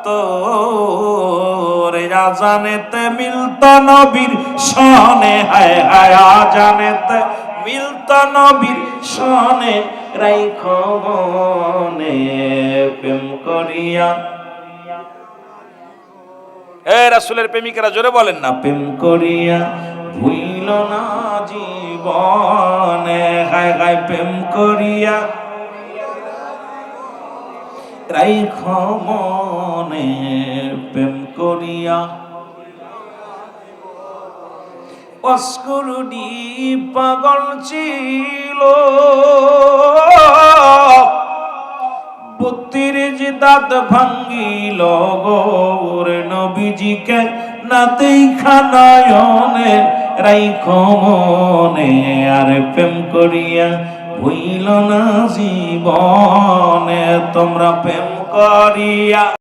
তোর আজানেতে মিলত নবীর শনে, হায় হায় আজানেতে মিলত নবীর শনে, রাইখো মনে প্রেম করিয়া। এ রাসূলের প্রেমিকেরা জোরে বলেন না, প্রেম করিয়া ভুইল না জীবনে, হায় হায় প্রেম করিয়া রাইখো মনে প্রেম করিয়া। অস্কুরুডি পাগল ছিল, 32 দাঁত ভাঙ্গিল গোর নবীজিকে না দেখা নয়নে, রাইখো মনে আর প্রেম করিয়া ভুইল না জীবনে। তোমরা প্রেম করিয়া